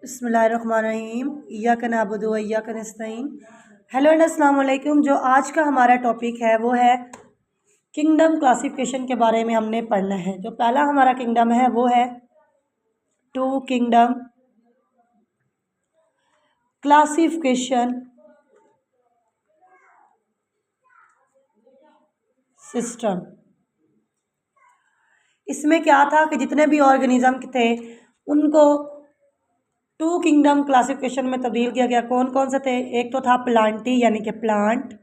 बिस्मिल्लाहिर्रहमानिर्रहीम इय्याका नअबुदु व इय्याका नस्तईन। Hello and अस्सलाम वालेकुम। जो आज का हमारा टॉपिक है वो है किंगडम क्लासिफिकेशन के बारे में हमने पढ़ना है। जो पहला हमारा किंगडम है वो है टू किंगडम क्लासिफिकेशन सिस्टम। इसमें क्या था कि जितने भी ऑर्गेनिज्म थे उनको टू किंगडम क्लासिफिकेशन में तब्दील किया गया। कौन कौन से थे? एक तो था प्लांटी यानी कि प्लांट,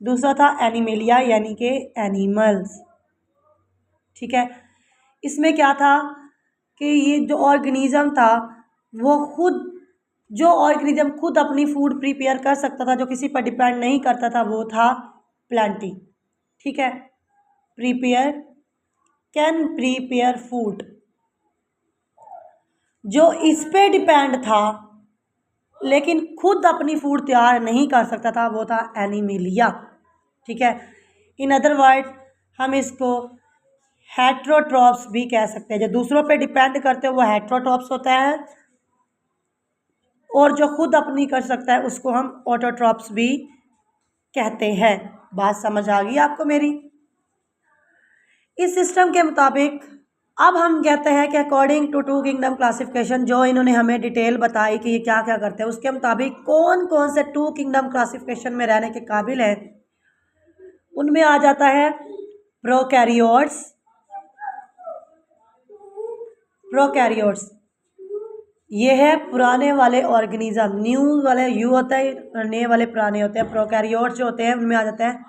दूसरा था एनिमेलिया यानी कि एनिमल्स। ठीक है, इसमें क्या था कि ये जो ऑर्गेनिज्म था वो जो ऑर्गेनिज्म खुद अपनी फूड प्रिपेयर कर सकता था, जो किसी पर डिपेंड नहीं करता था, वो था प्लांटी। ठीक है, कैन प्रिपेयर फूड। जो इस पे डिपेंड था लेकिन खुद अपनी फूड तैयार नहीं कर सकता था वो था एनिमेलिया। ठीक है, इन अदर वर्ड हम इसको हेट्रोट्रॉप्स भी कह सकते हैं। जो दूसरों पे डिपेंड करते हैं वो हेट्रोट्रॉप्स होता है, और जो खुद अपनी कर सकता है उसको हम ऑटोट्रॉप्स भी कहते हैं। बात समझ आ गई आपको मेरी? इस सिस्टम के मुताबिक अब हम कहते हैं कि according to two kingdom classification, जो इन्होंने हमें डिटेल बताई कि ये क्या क्या करते हैं, उसके मुताबिक कौन कौन से टू किंगडम क्लासिफिकेशन में रहने के काबिल है। उनमें आ जाता है प्रोकैरियोट्स। ये है पुराने वाले ऑर्गेनिज्म। न्यू वाले यू होता है और नए वाले पुराने होते हैं। प्रोकैरियोट्स जो होते हैं उनमें आ जाता है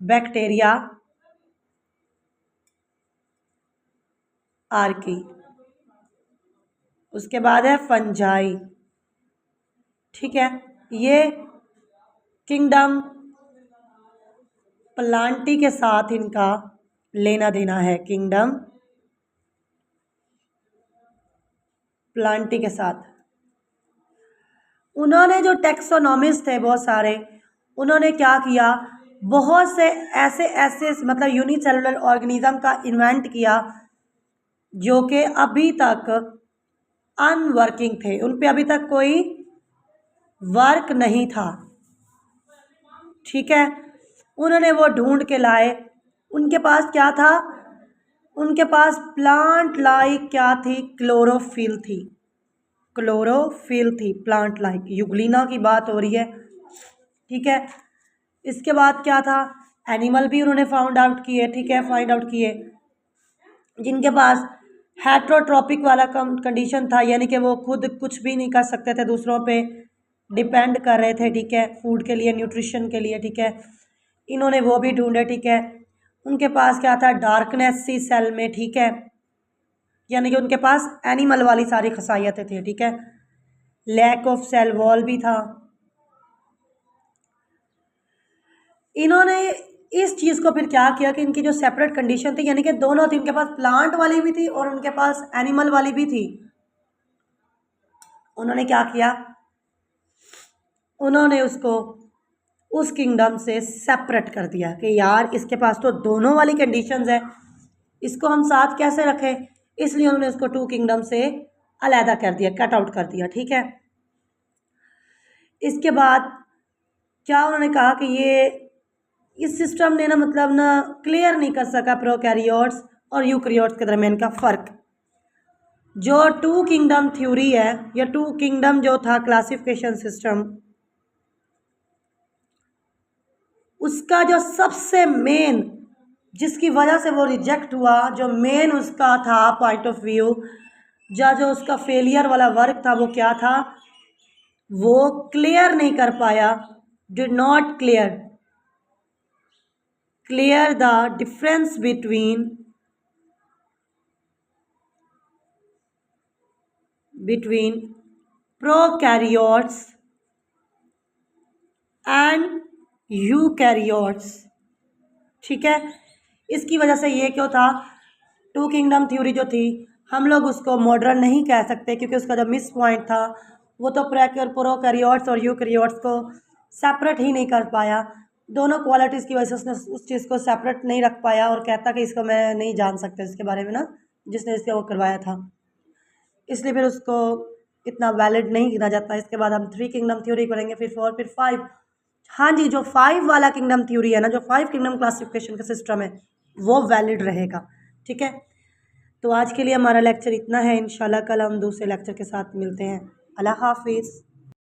बैक्टीरिया, आर्की, उसके बाद है फंजाई। ठीक है, ये किंगडम प्लांटी के साथ इनका लेना देना है। किंगडम प्लांटी के साथ उन्होंने जो टेक्सोनॉमिस्ट थे बहुत सारे, उन्होंने क्या किया, बहुत से ऐसे मतलब यूनिसेलुलर ऑर्गेनिज्म का इन्वेंट किया जो कि अभी तक अनवर्किंग थे, उन पे अभी तक कोई वर्क नहीं था। ठीक है, उन्होंने वो ढूंढ के लाए। उनके पास क्या था? उनके पास प्लांट लाइक क्या थी? क्लोरोफिल थी। प्लांट लाइक यूग्लिना की बात हो रही है। ठीक है, इसके बाद क्या था? एनिमल भी उन्होंने फाइंड आउट किए, जिनके पास हेट्रोट्रॉपिक वाला कंडीशन था, यानी कि वो खुद कुछ भी नहीं कर सकते थे, दूसरों पे डिपेंड कर रहे थे। ठीक है, फूड के लिए, न्यूट्रिशन के लिए। ठीक है, इन्होंने वो भी ढूंढे। ठीक है, उनके पास क्या था? डार्कनेस सी सेल में। ठीक है, यानी कि उनके पास एनिमल वाली सारी खसाइयतें थी। ठीक है, लैक ऑफ सेल वॉल भी था। इन्होंने इस चीज़ को फिर क्या किया कि इनकी जो सेपरेट कंडीशन थी, यानी कि दोनों थी, उनके पास प्लांट वाली भी थी और उनके पास एनिमल वाली भी थी। उन्होंने क्या किया? उन्होंने उसको उस किंगडम से सेपरेट कर दिया कि यार इसके पास तो दोनों वाली कंडीशंस है, इसको हम साथ कैसे रखें। इसलिए उन्होंने उसको टू किंगडम से अलहदा कर दिया, कट आउट कर दिया। ठीक है, इसके बाद क्या उन्होंने कहा कि ये इस सिस्टम ने मतलब क्लियर नहीं कर सका प्रोकैरियोट्स और यूकैरियोट्स के दरमियान का फ़र्क। जो टू किंगडम थ्योरी है या टू किंगडम जो था क्लासिफिकेशन सिस्टम, उसका जो सबसे मेन, जिसकी वजह से वो रिजेक्ट हुआ, जो मेन उसका था पॉइंट ऑफ व्यू, जो उसका फेलियर वाला वर्क था, वो क्या था? वो क्लियर नहीं कर पाया, did not clear the difference between prokaryotes and eukaryotes. ठीक है, इसकी वजह से ये क्यों था? टू किंगडम थ्योरी जो थी, हम लोग उसको मॉडर्न नहीं कह सकते क्योंकि उसका जो मिस पॉइंट था वो तो प्रोकैरियोट्स और यूकैरियोट्स को सेपरेट ही नहीं कर पाया। दोनों क्वालिटीज़ की वजह से उसने उस चीज़ को सेपरेट नहीं रख पाया और कहता कि इसको मैं नहीं जान सकता इसके बारे में ना, जिसने इसके वो करवाया था। इसलिए फिर उसको इतना वैलिड नहीं गिना जाता। इसके बाद हम 3 किंगडम थ्योरी करेंगे, फिर 4, फिर 5। हाँ जी, जो 5 वाला किंगडम थ्योरी है ना, जो 5 किंगडम क्लासिफिकेशन का सिस्टम है, वो वैलिड रहेगा। ठीक है, तो आज के लिए हमारा लेक्चर इतना है। इंशाल्लाह कल हम दूसरे लेक्चर के साथ मिलते हैं। अल्लाह हाफिज़।